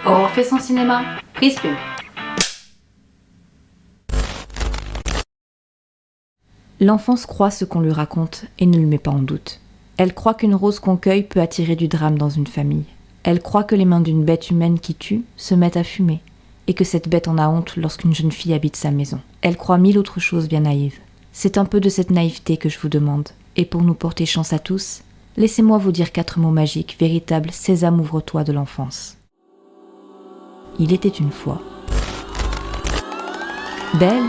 On fait son cinéma. Prise pub. L'enfance croit ce qu'on lui raconte et ne le met pas en doute. Elle croit qu'une rose qu'on cueille peut attirer du drame dans une famille. Elle croit que les mains d'une bête humaine qui tue se mettent à fumer, et que cette bête en a honte lorsqu'une jeune fille habite sa maison. Elle croit mille autres choses bien naïves. C'est un peu de cette naïveté que je vous demande. Et pour nous porter chance à tous, laissez-moi vous dire 4 mots magiques, véritables sésame ouvre-toi de l'enfance. Il était une fois. Belle,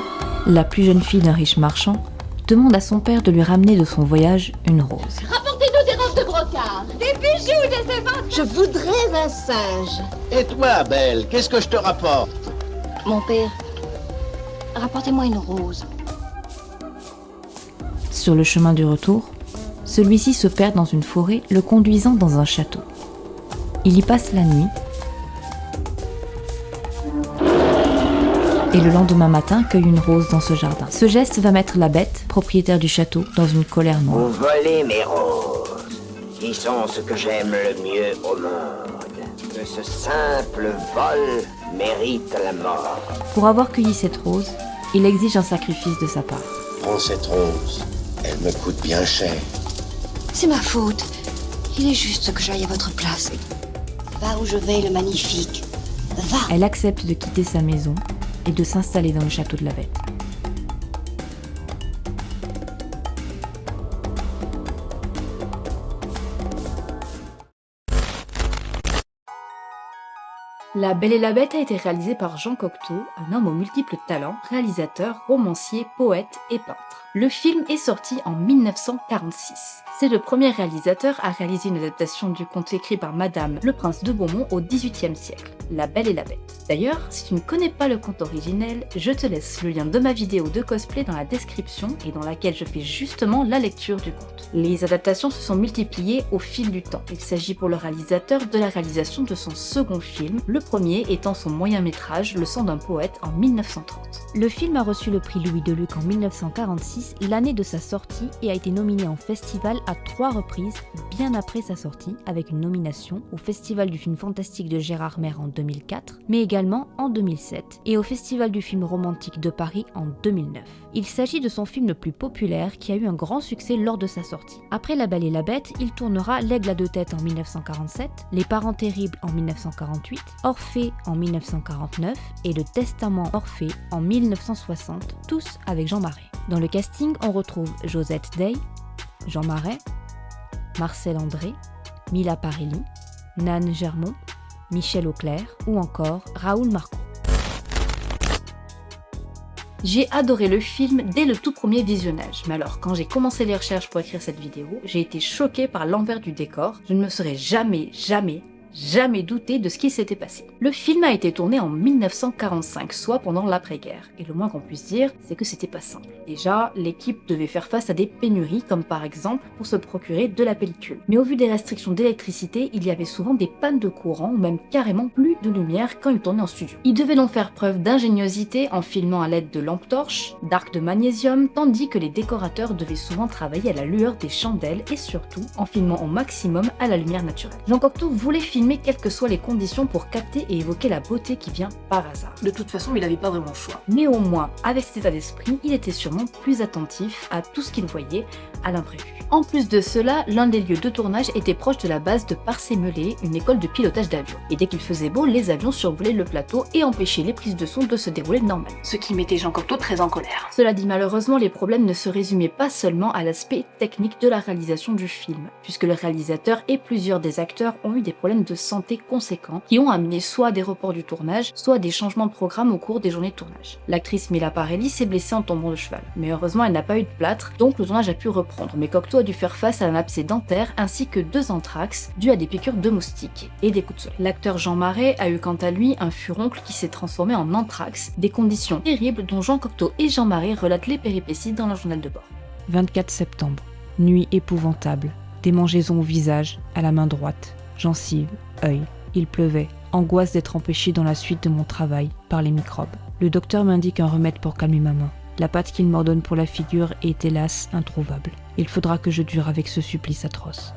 la plus jeune fille d'un riche marchand, demande à son père de lui ramener de son voyage une rose. Rapportez-nous des robes de brocart, des bijoux, des éventres. Je voudrais un singe. Et toi, Belle, qu'est-ce que je te rapporte? Mon père, rapportez-moi une rose. Sur le chemin du retour, celui-ci se perd dans une forêt, le conduisant dans un château. Il y passe la nuit et le lendemain matin cueille une rose dans ce jardin. Ce geste va mettre la bête, propriétaire du château, dans une colère noire. Vous volez mes roses, qui sont ce que j'aime le mieux au monde. Que ce simple vol mérite la mort. Pour avoir cueilli cette rose, il exige un sacrifice de sa part. Prends cette rose, elle me coûte bien cher. C'est ma faute. Il est juste que j'aille à votre place. Va où je vais, le magnifique. Va. Elle accepte de quitter sa maison et de s'installer dans le château de la bête. La Belle et la Bête a été réalisée par Jean Cocteau, un homme aux multiples talents, réalisateur, romancier, poète et peintre. Le film est sorti en 1946. C'est le premier réalisateur à réaliser une adaptation du conte écrit par Madame le Prince de Beaumont au XVIIIe siècle, La Belle et la Bête. D'ailleurs, si tu ne connais pas le conte originel, je te laisse le lien de ma vidéo de cosplay dans la description et dans laquelle je fais justement la lecture du conte. Les adaptations se sont multipliées au fil du temps. Il s'agit pour le réalisateur de la réalisation de son second film, le premier étant son moyen-métrage Le sang d'un poète en 1930. Le film a reçu le prix Louis Deluc en 1946, l'année de sa sortie, et a été nominé en festival à 3 reprises bien après sa sortie, avec une nomination au Festival du film fantastique de Gérardmer en 2004, mais également en 2007, et au Festival du film romantique de Paris en 2009. Il s'agit de son film le plus populaire qui a eu un grand succès lors de sa sortie. Après La Belle et la Bête, il tournera L'Aigle à 2 têtes en 1947, Les Parents terribles en 1948, Orphée en 1949 et Le Testament Orphée en 1960, tous avec Jean Marais. Dans le casting, on retrouve Josette Day, Jean Marais, Marcel André, Mila Parelli, Nan Germont, Michel Auclair ou encore Raoul Marcon. J'ai adoré le film dès le tout premier visionnage, mais alors quand j'ai commencé les recherches pour écrire cette vidéo, j'ai été choquée par l'envers du décor. Je ne me serais jamais douté de ce qui s'était passé. Le film a été tourné en 1945, soit pendant l'après-guerre, et le moins qu'on puisse dire, c'est que c'était pas simple. Déjà, l'équipe devait faire face à des pénuries, comme par exemple pour se procurer de la pellicule. Mais au vu des restrictions d'électricité, il y avait souvent des pannes de courant, ou même carrément plus de lumière quand ils tournaient en studio. Ils devaient donc faire preuve d'ingéniosité en filmant à l'aide de lampes torches, d'arcs de magnésium, tandis que les décorateurs devaient souvent travailler à la lueur des chandelles et surtout en filmant au maximum à la lumière naturelle. Jean Cocteau voulait filmer quelles que soient les conditions pour capter et évoquer la beauté qui vient par hasard. De toute façon, il n'avait pas vraiment le choix. Mais au moins, avec cet état d'esprit, il était sûrement plus attentif à tout ce qu'il voyait à l'imprévu. En plus de cela, l'un des lieux de tournage était proche de la base de Parcé-Melay, une école de pilotage d'avions. Et dès qu'il faisait beau, les avions survolaient le plateau et empêchaient les prises de son de se dérouler normalement. Ce qui mettait Jean Cocteau très en colère. Cela dit, malheureusement, les problèmes ne se résumaient pas seulement à l'aspect technique de la réalisation du film, puisque le réalisateur et plusieurs des acteurs ont eu des problèmes de santé conséquents qui ont amené soit des reports du tournage, soit des changements de programme au cours des journées de tournage. L'actrice Mila Parelli s'est blessée en tombant de cheval, mais heureusement elle n'a pas eu de plâtre, donc le tournage a pu reprendre, mais Cocteau a dû faire face à un abcès dentaire ainsi que 2 anthrax dus à des piqûres de moustiques et des coups de soleil. L'acteur Jean Marais a eu quant à lui un furoncle qui s'est transformé en anthrax, des conditions terribles dont Jean Cocteau et Jean Marais relatent les péripéties dans leur journal de bord. 24 septembre, nuit épouvantable, démangeaisons au visage, à la main droite, gencives, œil. Il pleuvait, angoisse d'être empêché dans la suite de mon travail par les microbes. Le docteur m'indique un remède pour calmer ma main. La pâte qu'il m'ordonne pour la figure est hélas introuvable. Il faudra que je dure avec ce supplice atroce.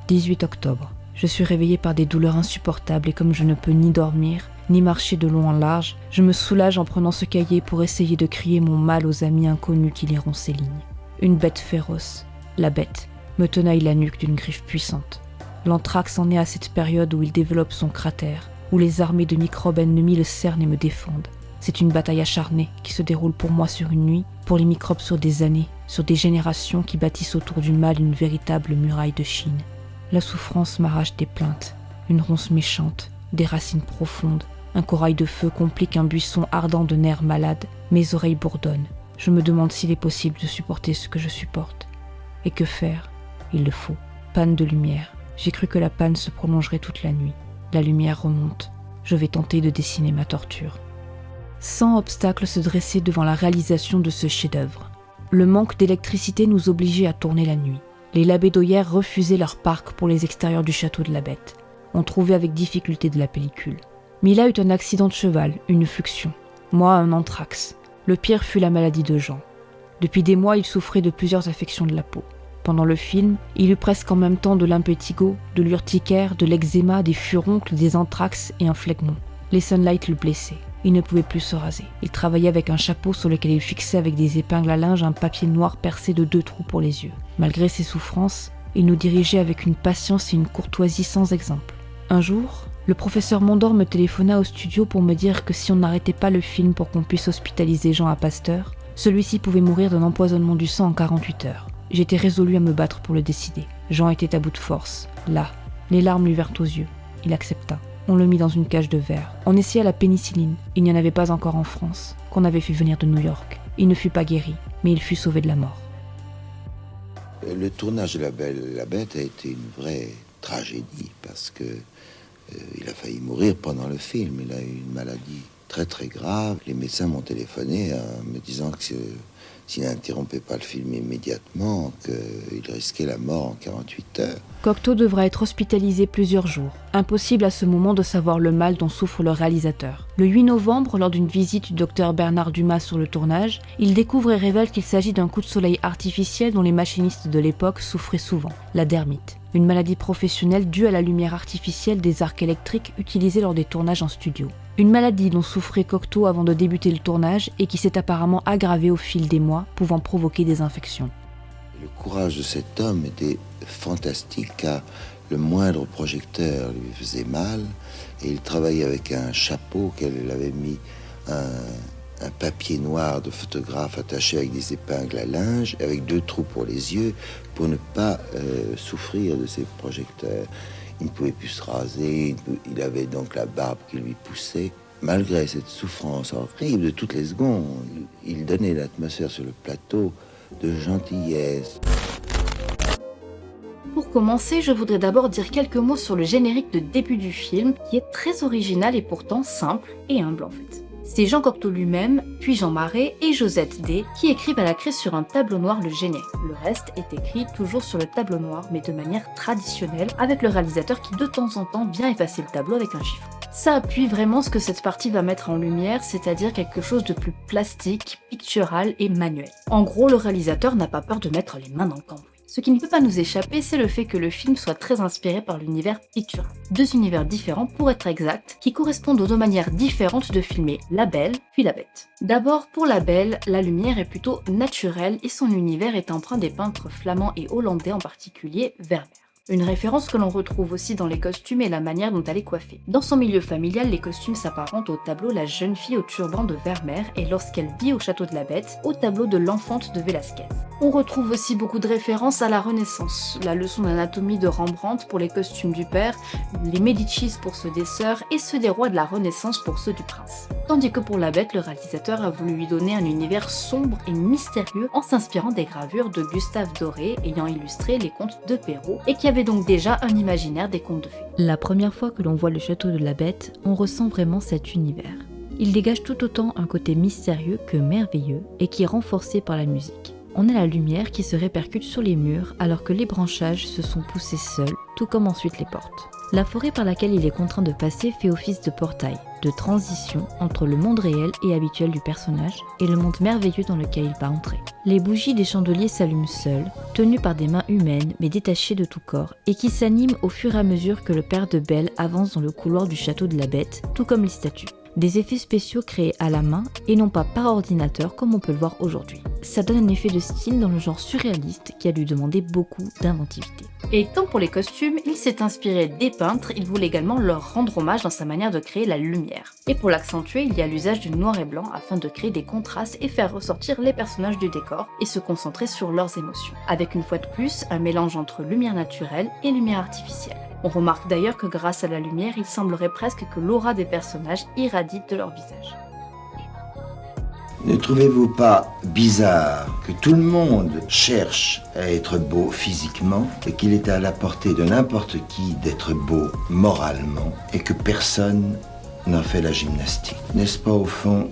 18 octobre. Je suis réveillée par des douleurs insupportables et comme je ne peux ni dormir, ni marcher de long en large, je me soulage en prenant ce cahier pour essayer de crier mon mal aux amis inconnus qui liront ces lignes. Une bête féroce, la bête, me tenaille la nuque d'une griffe puissante. L'anthrax en est à cette période où il développe son cratère, où les armées de microbes ennemis le cernent et me défendent. C'est une bataille acharnée qui se déroule pour moi sur une nuit, pour les microbes sur des années, sur des générations qui bâtissent autour du mal une véritable muraille de Chine. La souffrance m'arrache des plaintes, une ronce méchante, des racines profondes. Un corail de feu complique un buisson ardent de nerfs malades. Mes oreilles bourdonnent. Je me demande s'il est possible de supporter ce que je supporte. Et que faire? Il le faut. Panne de lumière. J'ai cru que la panne se prolongerait toute la nuit. La lumière remonte. Je vais tenter de dessiner ma torture. 100 obstacles se dressaient devant la réalisation de ce chef-d'œuvre. Le manque d'électricité nous obligeait à tourner la nuit. Les labédoyères refusaient leur parc pour les extérieurs du château de la Bête. On trouvait avec difficulté de la pellicule. Mila eut un accident de cheval, une fluxion. Moi, un anthrax. Le pire fut la maladie de Jean. Depuis des mois, il souffrait de plusieurs affections de la peau. Pendant le film, il eut presque en même temps de l'impétigo, de l'urticaire, de l'eczéma, des furoncles, des anthrax et un phlegmon. Les sunlights le blessaient. Il ne pouvait plus se raser. Il travaillait avec un chapeau sur lequel il fixait avec des épingles à linge un papier noir percé de 2 trous pour les yeux. Malgré ses souffrances, il nous dirigeait avec une patience et une courtoisie sans exemple. Un jour, le professeur Mondor me téléphona au studio pour me dire que si on n'arrêtait pas le film pour qu'on puisse hospitaliser Jean à Pasteur, celui-ci pouvait mourir d'un empoisonnement du sang en 48 heures. J'étais résolue à me battre pour le décider. Jean était à bout de force, là. Les larmes lui vinrent aux yeux. Il accepta. On le mit dans une cage de verre. On essaya la pénicilline. Il n'y en avait pas encore en France, qu'on avait fait venir de New York. Il ne fut pas guéri, mais il fut sauvé de la mort. Le tournage de La Belle et la Bête a été une vraie tragédie parce que il a failli mourir pendant le film. Il a eu une maladie très très grave. Les médecins m'ont téléphoné me disant que s'il n'interrompait pas le film immédiatement, qu'il risquait la mort en 48 heures. Cocteau devra être hospitalisé plusieurs jours. Impossible à ce moment de savoir le mal dont souffre le réalisateur. Le 8 novembre, lors d'une visite du docteur Bernard Dumas sur le tournage, il découvre et révèle qu'il s'agit d'un coup de soleil artificiel dont les machinistes de l'époque souffraient souvent, la dermite. Une maladie professionnelle due à la lumière artificielle des arcs électriques utilisés lors des tournages en studio. Une maladie dont souffrait Cocteau avant de débuter le tournage et qui s'est apparemment aggravée au fil des mois, pouvant provoquer des infections. Le courage de cet homme était fantastique car le moindre projecteur lui faisait mal et il travaillait avec un chapeau qu'elle avait mis un papier noir de photographe attaché avec des épingles à linge, avec 2 trous pour les yeux, pour ne pas souffrir de ces projecteurs. Il ne pouvait plus se raser, il avait donc la barbe qui lui poussait. Malgré cette souffrance horrible de toutes les secondes, il donnait l'atmosphère sur le plateau de gentillesse. Pour commencer, je voudrais d'abord dire quelques mots sur le générique de début du film, qui est très original et pourtant simple et humble en fait. C'est Jean Cocteau lui-même, puis Jean Marais et Josette D qui écrivent à la craie sur un tableau noir le générique. Le reste est écrit toujours sur le tableau noir, mais de manière traditionnelle, avec le réalisateur qui de temps en temps vient effacer le tableau avec un chiffon. Ça appuie vraiment ce que cette partie va mettre en lumière, c'est-à-dire quelque chose de plus plastique, pictural et manuel. En gros, le réalisateur n'a pas peur de mettre les mains dans le cambouis. Ce qui ne peut pas nous échapper, c'est le fait que le film soit très inspiré par l'univers pictural. 2 univers différents, pour être exact, qui correspondent aux 2 manières différentes de filmer La Belle puis La Bête. D'abord, pour La Belle, la lumière est plutôt naturelle et son univers est empreint des peintres flamands et hollandais, en particulier Vermeer. Une référence que l'on retrouve aussi dans les costumes et la manière dont elle est coiffée. Dans son milieu familial, les costumes s'apparentent au tableau La jeune fille au turban de Vermeer et lorsqu'elle vit au château de la Bête, au tableau de l'Enfante de Velázquez. On retrouve aussi beaucoup de références à la Renaissance, la leçon d'anatomie de Rembrandt pour les costumes du père, les Médicis pour ceux des sœurs et ceux des rois de la Renaissance pour ceux du prince. Tandis que pour La Bête, le réalisateur a voulu lui donner un univers sombre et mystérieux en s'inspirant des gravures de Gustave Doré ayant illustré les contes de Perrault et qui avait donc déjà un imaginaire des contes de fées. La première fois que l'on voit le château de la Bête, on ressent vraiment cet univers. Il dégage tout autant un côté mystérieux que merveilleux et qui est renforcé par la musique. On a la lumière qui se répercute sur les murs alors que les branchages se sont poussés seuls, tout comme ensuite les portes. La forêt par laquelle il est contraint de passer fait office de portail, de transition entre le monde réel et habituel du personnage et le monde merveilleux dans lequel il va entrer. Les bougies des chandeliers s'allument seules, tenues par des mains humaines mais détachées de tout corps, et qui s'animent au fur et à mesure que le père de Belle avance dans le couloir du château de la Bête, tout comme les statues. Des effets spéciaux créés à la main et non pas par ordinateur comme on peut le voir aujourd'hui. Ça donne un effet de style dans le genre surréaliste qui a lui demandé beaucoup d'inventivité. Et tant pour les costumes, il s'est inspiré des peintres, il voulait également leur rendre hommage dans sa manière de créer la lumière. Et pour l'accentuer, il y a l'usage du noir et blanc afin de créer des contrastes et faire ressortir les personnages du décor et se concentrer sur leurs émotions. Avec une fois de plus, un mélange entre lumière naturelle et lumière artificielle. On remarque d'ailleurs que grâce à la lumière, il semblerait presque que l'aura des personnages irradie de leur visage. Ne trouvez-vous pas bizarre que tout le monde cherche à être beau physiquement et qu'il est à la portée de n'importe qui d'être beau moralement et que personne n'en fait la gymnastique? N'est-ce pas au fond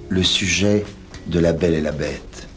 le sujet de La Belle et la Bête?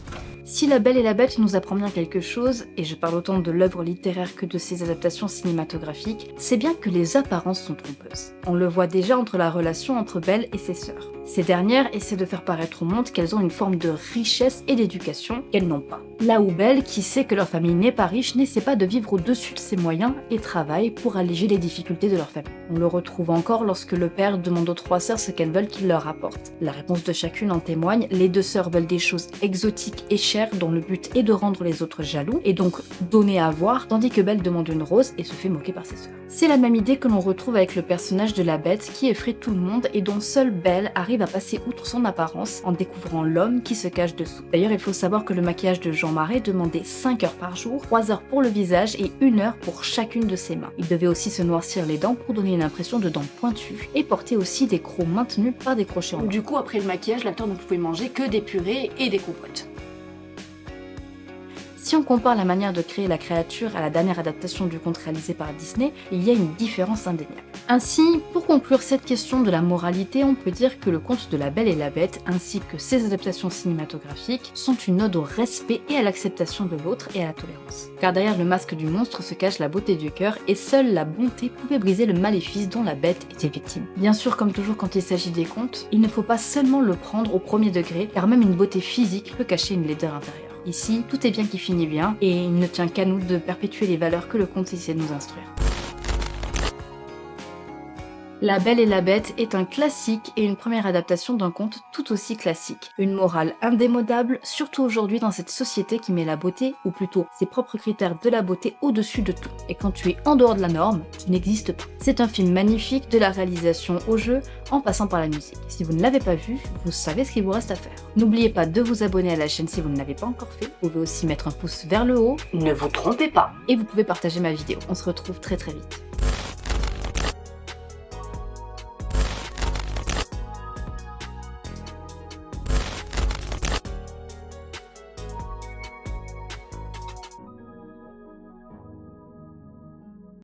Si La Belle et la Bête nous apprend bien quelque chose, et je parle autant de l'œuvre littéraire que de ses adaptations cinématographiques, c'est bien que les apparences sont trompeuses. On le voit déjà entre la relation entre Belle et ses sœurs. Ces dernières essaient de faire paraître au monde qu'elles ont une forme de richesse et d'éducation qu'elles n'ont pas. Là où Belle, qui sait que leur famille n'est pas riche, n'essaie pas de vivre au-dessus de ses moyens et travaille pour alléger les difficultés de leur famille. On le retrouve encore lorsque le père demande aux 3 sœurs ce qu'elles veulent qu'il leur apporte. La réponse de chacune en témoigne, les 2 sœurs veulent des choses exotiques et chères dont le but est de rendre les autres jaloux et donc donner à voir, tandis que Belle demande une rose et se fait moquer par ses sœurs. C'est la même idée que l'on retrouve avec le personnage de la Bête qui effraie tout le monde et dont seule Belle arrive à passer outre son apparence en découvrant l'homme qui se cache dessous. D'ailleurs, il faut savoir que le maquillage de Jean Marais demandait 5 heures par jour, 3 heures pour le visage et 1 heure pour chacune de ses mains. Il devait aussi se noircir les dents pour donner une impression de dents pointues et porter aussi des crocs maintenus par des crochets en bois. Du coup, après le maquillage, l'acteur ne pouvait manger que des purées et des compotes. Si on compare la manière de créer la créature à la dernière adaptation du conte réalisé par Disney, il y a une différence indéniable. Ainsi, pour conclure cette question de la moralité, on peut dire que le conte de La Belle et la Bête, ainsi que ses adaptations cinématographiques, sont une ode au respect et à l'acceptation de l'autre et à la tolérance. Car derrière le masque du monstre se cache la beauté du cœur, et seule la bonté pouvait briser le maléfice dont la bête était victime. Bien sûr, comme toujours quand il s'agit des contes, il ne faut pas seulement le prendre au premier degré, car même une beauté physique peut cacher une laideur intérieure. Ici, tout est bien qui finit bien, et il ne tient qu'à nous de perpétuer les valeurs que le conte essaie de nous instruire. La Belle et la Bête est un classique et une première adaptation d'un conte tout aussi classique. Une morale indémodable, surtout aujourd'hui dans cette société qui met la beauté, ou plutôt ses propres critères de la beauté au-dessus de tout. Et quand tu es en dehors de la norme, tu n'existes pas. C'est un film magnifique, de la réalisation au jeu, en passant par la musique. Si vous ne l'avez pas vu, vous savez ce qu'il vous reste à faire. N'oubliez pas de vous abonner à la chaîne si vous ne l'avez pas encore fait. Vous pouvez aussi mettre un pouce vers le haut, ne vous trompez pas, et vous pouvez partager ma vidéo. On se retrouve très vite.